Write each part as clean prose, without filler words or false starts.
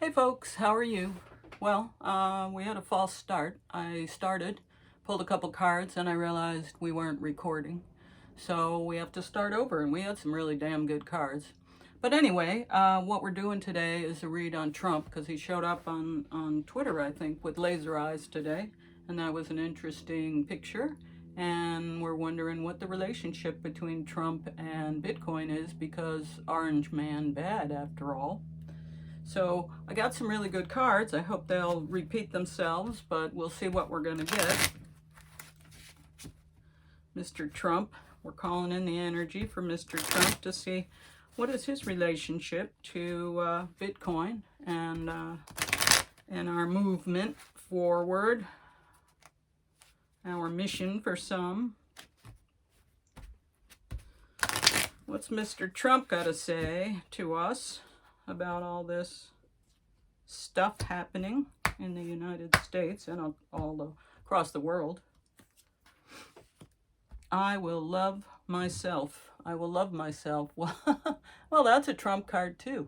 Hey folks, how are you? Well, we had a false start. I pulled a couple cards, and I realized we weren't recording. So we have to start over, and we had some really damn good cards. But anyway, what we're doing today is a read on Trump, because he showed up on Twitter, I think, with laser eyes today. And that was an interesting picture. And we're wondering what the relationship between Trump and Bitcoin is, because Orange Man bad after all. So I got some really good cards. I hope they'll repeat themselves, but we'll see what we're going to get. Mr. Trump, we're calling in the energy for Mr. Trump to see what is his relationship to Bitcoin and our movement forward, our mission for some. What's Mr. Trump got to say to us about all this stuff happening in the United States and all across the world? I will love myself. I will love myself. Well, that's a Trump card too.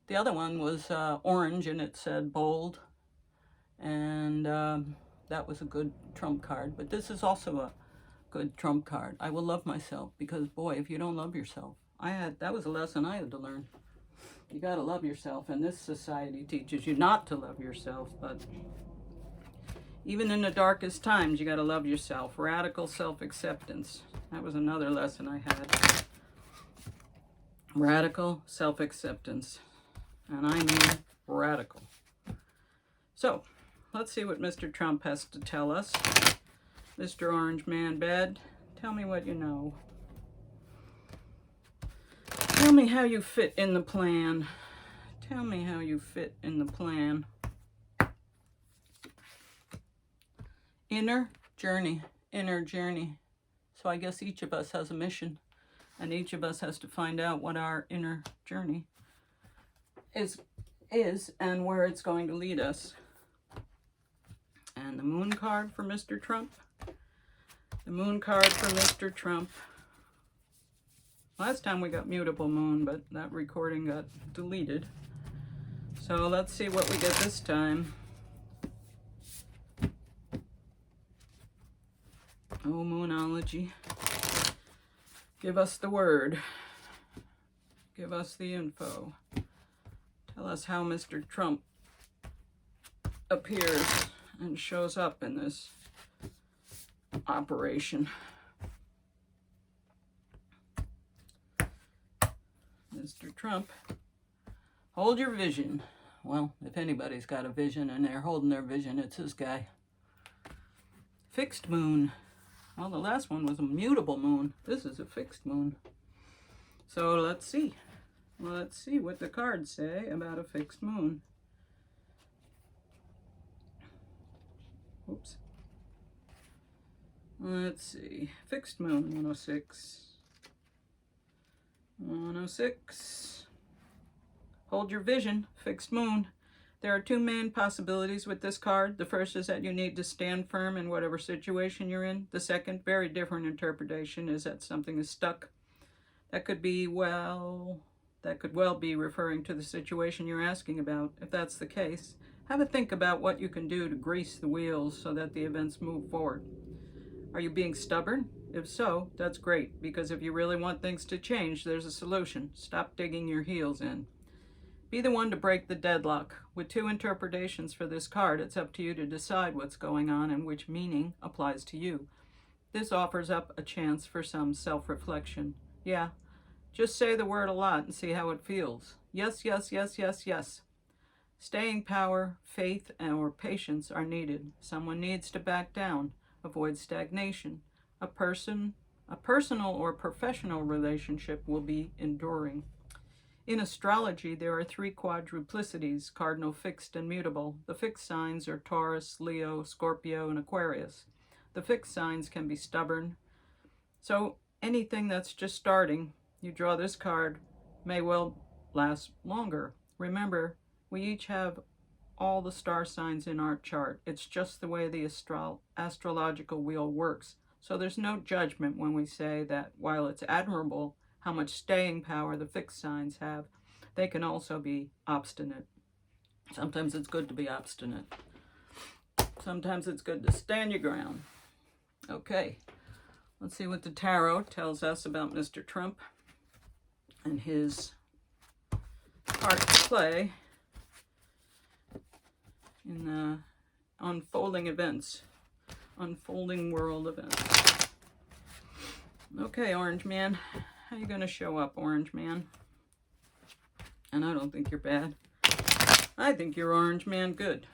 The other one was orange and it said bold, and that was a good Trump card. But this is also a good Trump card. I will love myself, because boy, if you don't love yourself, that was a lesson I had to learn. You got to love yourself, and this society teaches you not to love yourself, but even in the darkest times, you got to love yourself. Radical self-acceptance. That was another lesson I had. Radical self-acceptance. And I mean radical. So, let's see what Mr. Trump has to tell us. Mr. Orange Man Bad, tell me what you know. Tell me how you fit in the plan. Tell me how you fit in the plan. Inner journey. So I guess each of us has a mission, and each of us has to find out what our inner journey is and where it's going to lead us. And the moon card for Mr. Trump. The moon card for Mr. Trump. Last time we got mutable moon, but that recording got deleted. So let's see what we get this time. Oh, Moonology. Give us the word. Give us the info. Tell us how Mr. Trump appears and shows up in this operation. Mr. Trump, hold your vision. Well, if anybody's got a vision and they're holding their vision, it's this guy. Fixed moon. Well, the last one was a mutable moon. This is a fixed moon. So let's see. Let's see what the cards say about a fixed moon. Oops. Let's see. Fixed moon, 106. 106. Hold your vision. Fixed moon. There are two main possibilities with this card. The first is that you need to stand firm in whatever situation you're in. The second, very different interpretation, is that something is stuck. That could well be referring to the situation you're asking about. If that's the case, have a think about what you can do to grease the wheels so that the events move forward. Are you being stubborn? If so, that's great, because if you really want things to change, there's a solution. Stop digging your heels in. Be the one to break the deadlock. With two interpretations for this card, it's up to you to decide what's going on and which meaning applies to you. This offers up a chance for some self-reflection. Yeah, just say the word a lot and see how it feels. Yes, yes, yes, yes, yes. Staying power, faith, or patience are needed. Someone needs to back down. Avoid stagnation. A personal or professional relationship will be enduring. In astrology, there are three quadruplicities, cardinal, fixed, and mutable. The fixed signs are Taurus, Leo, Scorpio, and Aquarius. The fixed signs can be stubborn. So anything that's just starting, you draw this card, may well last longer. Remember, we each have all the star signs in our chart. It's just the way the astrological wheel works. So there's no judgment when we say that while it's admirable how much staying power the fixed signs have, they can also be obstinate. Sometimes it's good to be obstinate. Sometimes it's good to stand your ground. Okay, let's see what the tarot tells us about Mr. Trump and his part to play in the unfolding events, unfolding world events. Okay, Orange Man, how you gonna show up, Orange Man? And I don't think you're bad. I think you're Orange Man good.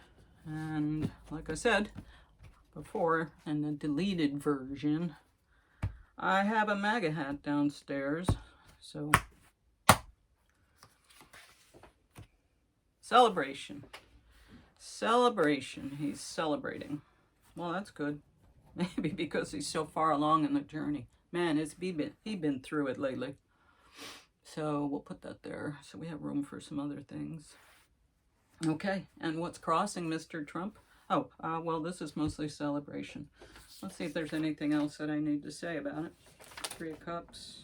And like I said before, in the deleted version, I have a MAGA hat downstairs. So, celebration. Celebration. He's celebrating. Well, that's good. Maybe because he's so far along in the journey. Man, he been through it lately. So we'll put that there so we have room for some other things. Okay, and what's crossing Mr. Trump? Oh, well, this is mostly celebration. Let's see if there's anything else that I need to say about it. 3 of Cups.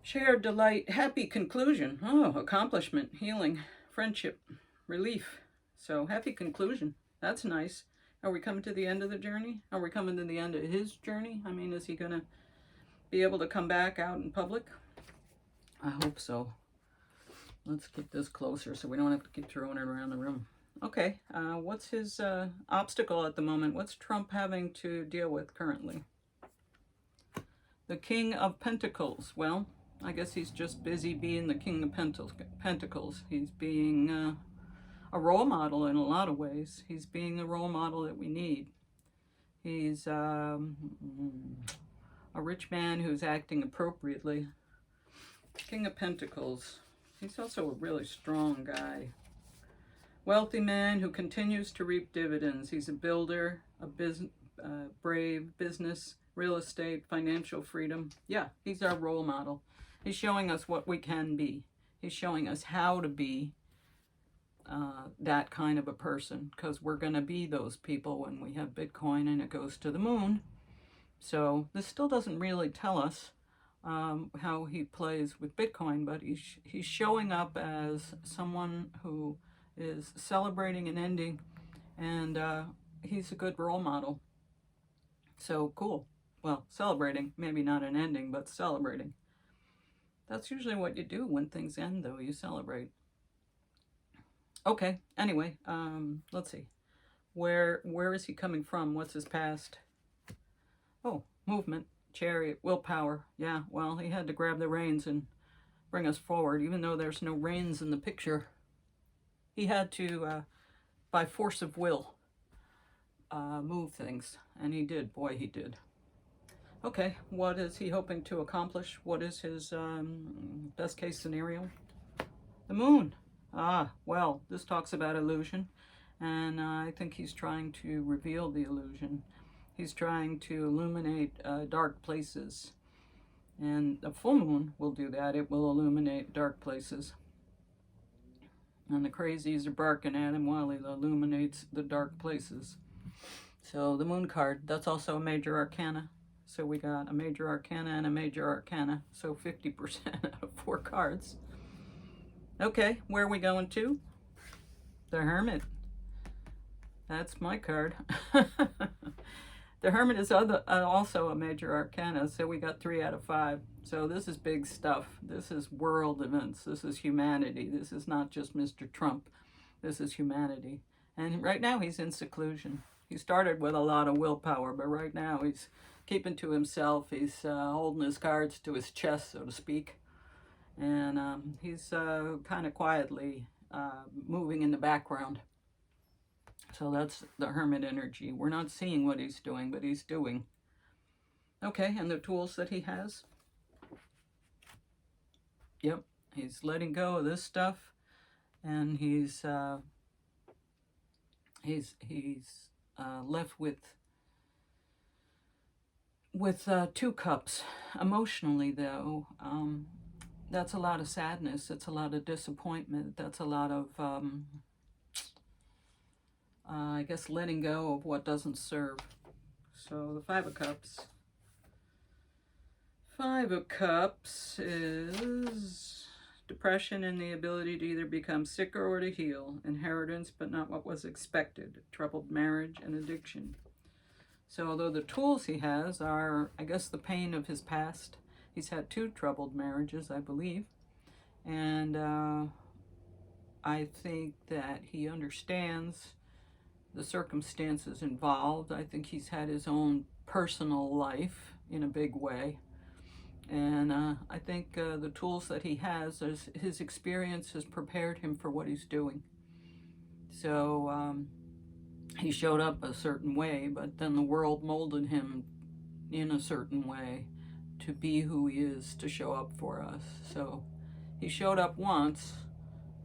Shared delight, happy conclusion. Oh, accomplishment, healing, friendship, relief. So, happy conclusion. That's nice. Are we coming to the end of the journey? Are we coming to the end of his journey? I mean, is he going to be able to come back out in public? I hope so. Let's get this closer so we don't have to keep throwing it around the room. Okay, what's his obstacle at the moment? What's Trump having to deal with currently? The King of Pentacles. Well, I guess he's just busy being the King of Pentacles. He's being a role model in a lot of ways. He's being the role model that we need. He's a rich man who's acting appropriately. King of Pentacles. He's also a really strong guy. Wealthy man who continues to reap dividends. He's a builder, brave business, real estate, financial freedom. Yeah, he's our role model. He's showing us what we can be. He's showing us how to be that kind of a person, because we're going to be those people when we have Bitcoin and it goes to the moon. So this still doesn't really tell us how he plays with Bitcoin, but he's showing up as someone who is celebrating an ending, and he's a good role model. So cool. Well, celebrating, maybe not an ending, but celebrating. That's usually what you do when things end, though. You celebrate. Okay, anyway, let's see. Where is he coming from? What's his past? Oh, movement. Chariot, willpower. Yeah, well, he had to grab the reins and bring us forward, even though there's no reins in the picture. He had to, by force of will, move things, and he did. Boy, he did. Okay, what is he hoping to accomplish? What is his best case scenario? The moon. Ah, well, this talks about illusion, and I think he's trying to reveal the illusion. He's trying to illuminate dark places. And the full moon will do that. It will illuminate dark places. And the crazies are barking at him while he illuminates the dark places. So the moon card, that's also a major arcana. So we got a major arcana and a major arcana. So 50% out of 4 cards. Okay, where are we going to? The Hermit. That's my card. The Hermit is also a major arcana, so we got 3 out of 5. So this is big stuff. This is world events. This is humanity. This is not just Mr. Trump. This is humanity. And right now he's in seclusion. He started with a lot of willpower, but right now he's keeping to himself. He's holding his cards to his chest, so to speak. And he's kind of quietly moving in the background. So that's the Hermit energy. We're not seeing what he's doing, but he's doing. Okay, and the tools that he has. Yep, he's letting go of this stuff, and he's left with 2 cups. Emotionally, though, that's a lot of sadness. It's a lot of disappointment. That's a lot of I guess letting go of what doesn't serve. So the 5 of Cups. 5 of Cups is depression and the ability to either become sicker or to heal, inheritance but not what was expected, troubled marriage and addiction. So although the tools he has are, I guess, the pain of his past, he's had 2 troubled marriages, I believe, and I think that he understands the circumstances involved. I think he's had his own personal life in a big way. And I think the tools that he has, his experience has prepared him for what he's doing. So he showed up a certain way, but then the world molded him in a certain way to be who he is, to show up for us. So he showed up once,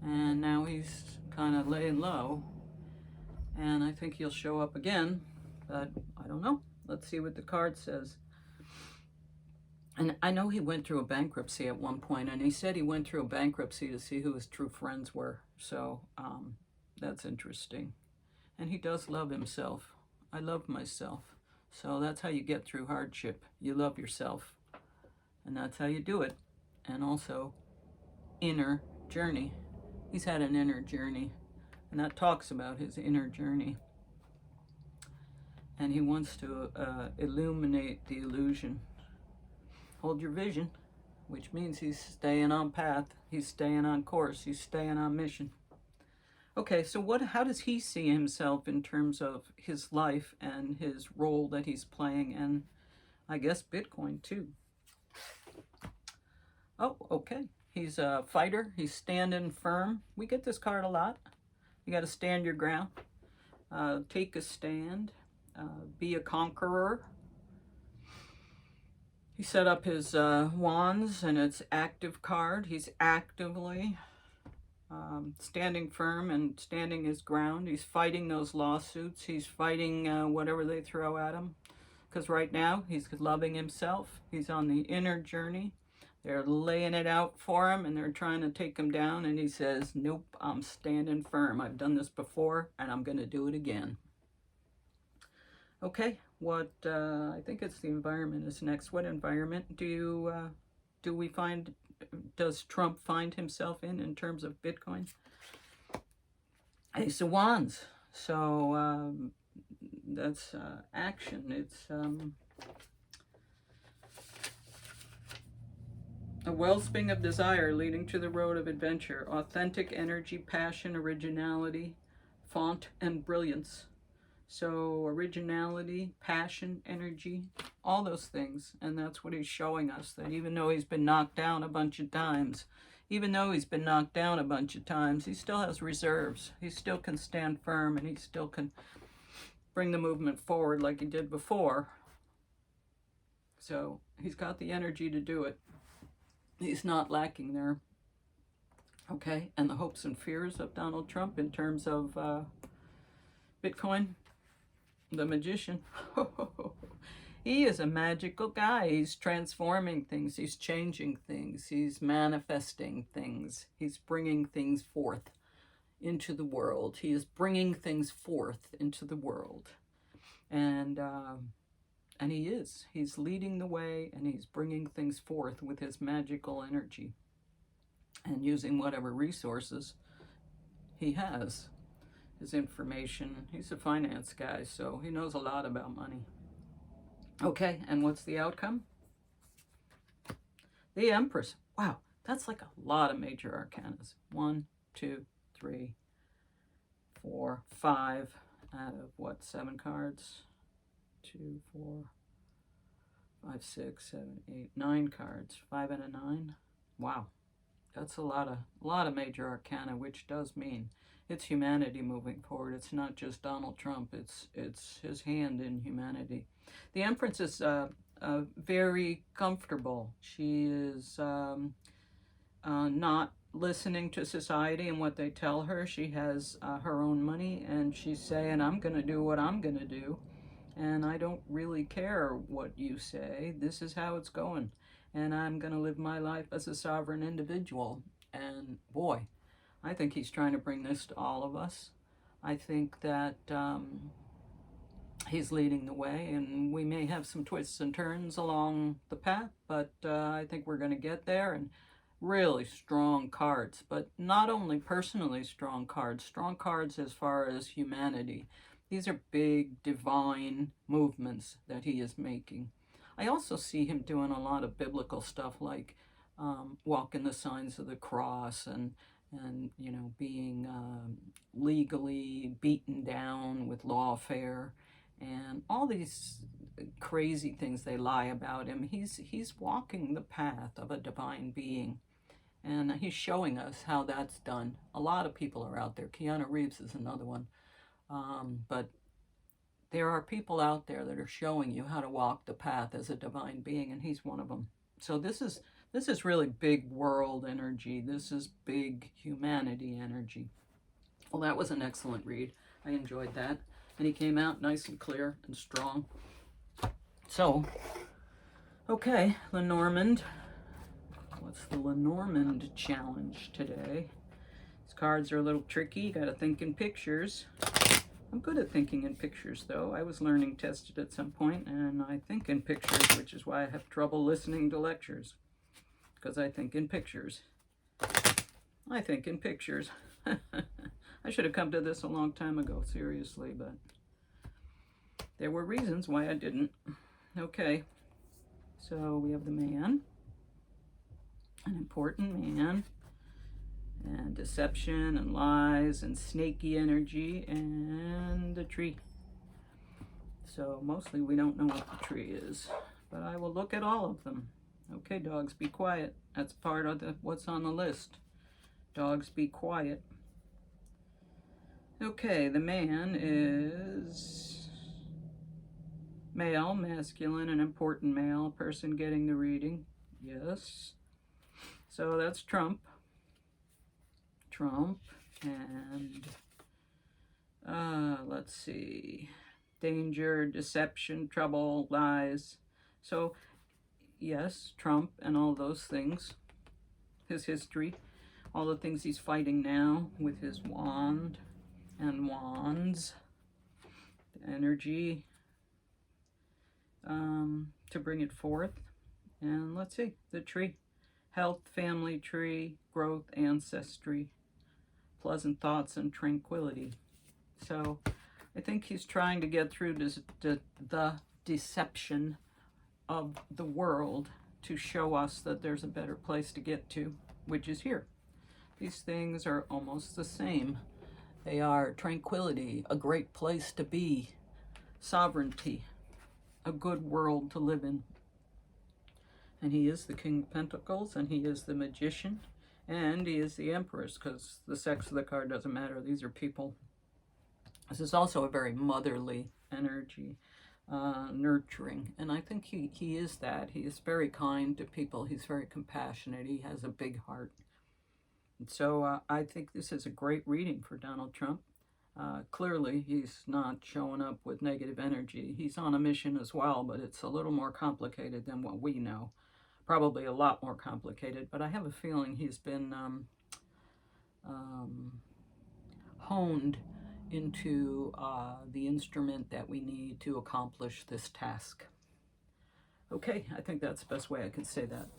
and now he's kind of laying low. And I think he'll show up again, but I don't know. Let's see what the card says. And I know he went through a bankruptcy at one point, and he said he went through a bankruptcy to see who his true friends were. So that's interesting. And he does love himself. I love myself. So that's how you get through hardship. You love yourself. And that's how you do it. And also, inner journey. He's had an inner journey. And that talks about his inner journey. And he wants to illuminate the illusion. Hold your vision, which means he's staying on path. He's staying on course. He's staying on mission. Okay, so how does he see himself in terms of his life and his role that he's playing, and I guess Bitcoin too? Oh, okay. He's a fighter. He's standing firm. We get this card a lot. You got to stand your ground. Take a stand. Be a conqueror. He set up his wands, and it's active card. He's actively standing firm and standing his ground. He's fighting those lawsuits. He's fighting whatever they throw at him. Because right now, he's loving himself. He's on the inner journey. They're laying it out for him, and they're trying to take him down. And he says, nope, I'm standing firm. I've done this before, and I'm going to do it again. Okay, I think it's the environment is next. What environment does Trump find himself in terms of Bitcoin? Ace of Wands. So that's action. It's a wellspring of desire leading to the road of adventure. Authentic energy, passion, originality, font, and brilliance. So originality, passion, energy, all those things. And that's what he's showing us, that even though he's been knocked down a bunch of times, he still has reserves. He still can stand firm, and he still can bring the movement forward like he did before. So he's got the energy to do it. He's not lacking there. Okay, and the hopes and fears of Donald Trump in terms of Bitcoin. The magician. He is a magical guy. He's transforming things. He's changing things. He's manifesting things. He's bringing things forth into the world. He is bringing things forth into the world. And he is. He's leading the way, and he's bringing things forth with his magical energy and using whatever resources he has. His information. He's a finance guy, so he knows a lot about money. Okay, and what's the outcome? The Empress. Wow, that's like a lot of major arcanas. 1, 2, 3, 4, 5 out of 7 cards? 2, 4, 5, 6, 7, 8, 9 cards. 5 out of 9. Wow, that's a lot of major arcana, which does mean it's humanity moving forward. It's not just Donald Trump. It's his hand in humanity. The Empress is very comfortable. She is not listening to society and what they tell her. She has her own money, and she's saying, I'm going to do what I'm going to do, and I don't really care what you say. This is how it's going, and I'm going to live my life as a sovereign individual. And boy, I think he's trying to bring this to all of us. I think that he's leading the way, and we may have some twists and turns along the path, but I think we're going to get there. And really strong cards, but not only personally strong cards as far as humanity. These are big divine movements that he is making. I also see him doing a lot of biblical stuff like walking the signs of the cross and you know, being legally beaten down with lawfare and all these crazy things they lie about him. He's walking the path of a divine being, and he's showing us how that's done. A lot of people are out there. Keanu Reeves is another one, but there are people out there that are showing you how to walk the path as a divine being, and he's one of them. So this is really big world energy. This is big humanity energy. Well, that was an excellent read. I enjoyed that. And he came out nice and clear and strong. So, okay, Lenormand. What's the Lenormand challenge today? These cards are a little tricky. You got to think in pictures. I'm good at thinking in pictures, though. I was learning tested at some point, and I think in pictures, which is why I have trouble listening to lectures. Because I think in pictures. I think in pictures. I should have come to this a long time ago, seriously, but there were reasons why I didn't. Okay, so we have the man, an important man, and deception and lies and snaky energy, and the tree. So mostly we don't know what the tree is, but I will look at all of them. Okay, dogs, be quiet. That's part of what's on the list. Dogs, be quiet. Okay, the man is male, masculine, an important male, person getting the reading. Yes. So that's Trump. Trump, and let's see. Danger, deception, trouble, lies. So, yes, Trump and all those things. His history. All the things he's fighting now with his wand and wands, the energy to bring it forth. And let's see, the tree, health, family tree, growth, ancestry, pleasant thoughts, and tranquility. So I think he's trying to get through the deception of the world to show us that there's a better place to get to, which is here. These things are almost the same. They are tranquility, a great place to be, sovereignty, a good world to live in. And he is the King of Pentacles, and he is the Magician, and he is the Empress, because the sex of the card doesn't matter. These are people. This is also a very motherly energy, nurturing, and I think he is that. He is very kind to people. He's very compassionate. He has a big heart. And so I think this is a great reading for Donald Trump. Clearly, he's not showing up with negative energy. He's on a mission as well, but it's a little more complicated than what we know. Probably a lot more complicated, but I have a feeling he's been honed into the instrument that we need to accomplish this task. Okay, I think that's the best way I can say that.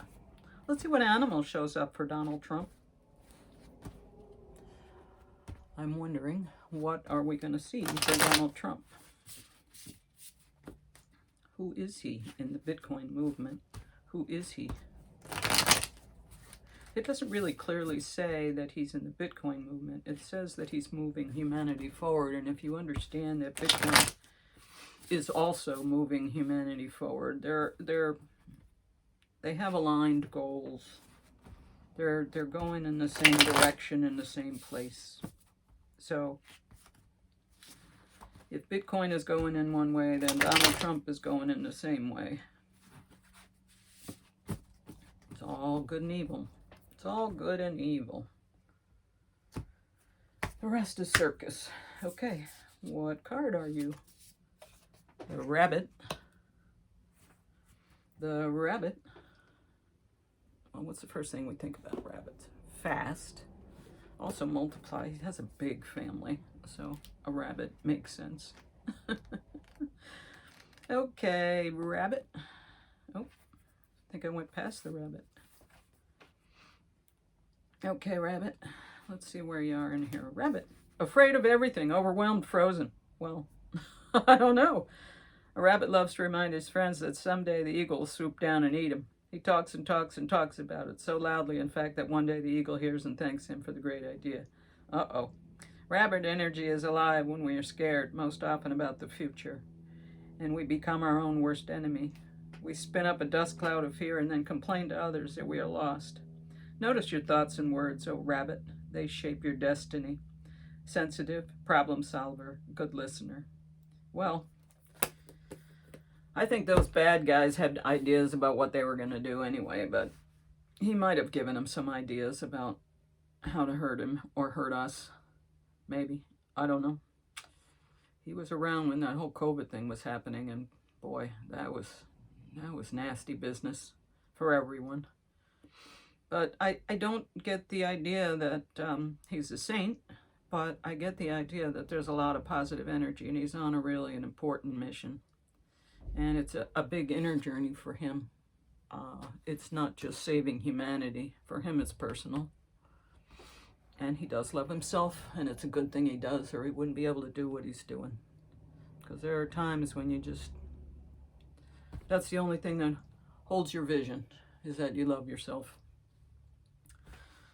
Let's see what animal shows up for Donald Trump. I'm wondering, what are we going to see for Donald Trump? Who is he in the Bitcoin movement? Who is he? It doesn't really clearly say that he's in the Bitcoin movement. It says that he's moving humanity forward. And if you understand that Bitcoin is also moving humanity forward, they have aligned goals. They're going in the same direction, in the same place. So if Bitcoin is going in one way, then Donald Trump is going in the same way. It's all good and evil. It's all good and evil. The rest is circus. Okay, what card are you? The rabbit. The rabbit. Well, what's the first thing we think about rabbits? Fast. Also multiply. He has a big family, so a rabbit makes sense. Okay, rabbit. Oh, I think I went past the rabbit. Okay, Rabbit. Let's see where you are in here. Rabbit. Afraid of everything, overwhelmed, frozen. Well, I don't know. A rabbit loves to remind his friends that someday the eagle will swoop down and eat him. He talks and talks and talks about it, so loudly, in fact, that one day the eagle hears and thanks him for the great idea. Uh-oh. Rabbit energy is alive when we are scared, most often about the future, and we become our own worst enemy. We spin up a dust cloud of fear and then complain to others that we are lost. Notice your thoughts and words, O rabbit. They shape your destiny. Sensitive, problem solver, good listener. Well, I think those bad guys had ideas about what they were going to do anyway, but he might have given them some ideas about how to hurt him or hurt us. Maybe. I don't know. He was around when that whole COVID thing was happening, and boy, that was nasty business for everyone. But I don't get the idea that he's a saint, but I get the idea that there's a lot of positive energy, and he's on a really an important mission. And it's a big inner journey for him. It's not just saving humanity. For him, it's personal. And he does love himself, and it's a good thing he does, or he wouldn't be able to do what he's doing. Because there are times when you just... That's the only thing that holds your vision, is that you love yourself.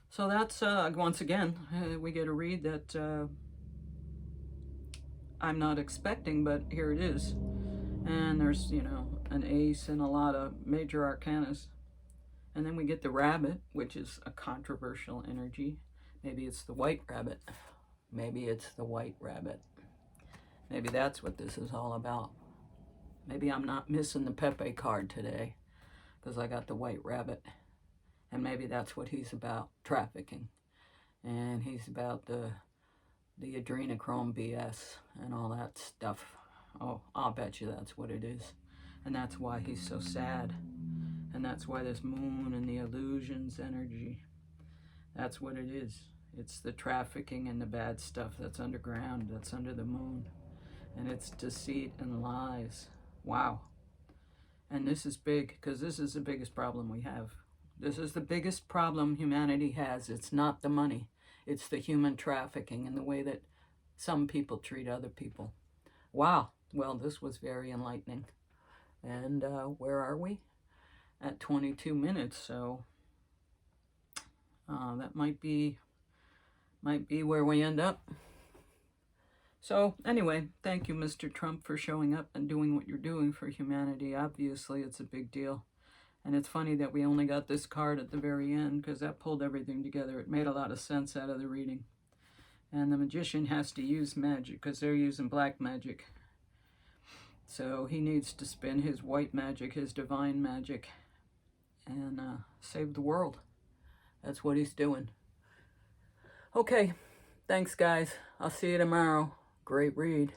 So that's, once again, we get a read that I'm not expecting, but here it is. And there's, an ace and a lot of major arcanas. And then we get the rabbit, which is a controversial energy. Maybe it's the white rabbit. Maybe it's the white rabbit. Maybe that's what this is all about. Maybe I'm not missing the Pepe card today because I got the white rabbit. And maybe that's what he's about, trafficking. And he's about the adrenochrome BS and all that stuff. Oh, I'll bet you that's what it is. And that's why he's so sad. And that's why this moon and the illusions energy, that's what it is. It's the trafficking and the bad stuff that's underground, that's under the moon. And it's deceit and lies. Wow. And this is big, because this is the biggest problem we have. This is the biggest problem humanity has. It's not the money. It's the human trafficking and the way that some people treat other people. Wow. Well, this was very enlightening. And where are we? At 22 minutes, so that might be where we end up. So anyway, thank you, Mr. Trump, for showing up and doing what you're doing for humanity. Obviously, it's a big deal. And it's funny that we only got this card at the very end, because that pulled everything together. It made a lot of sense out of the reading. And the magician has to use magic, because they're using black magic. So he needs to spin his white magic, his divine magic, and save the world. That's what he's doing. Okay, thanks guys. I'll see you tomorrow. Great read.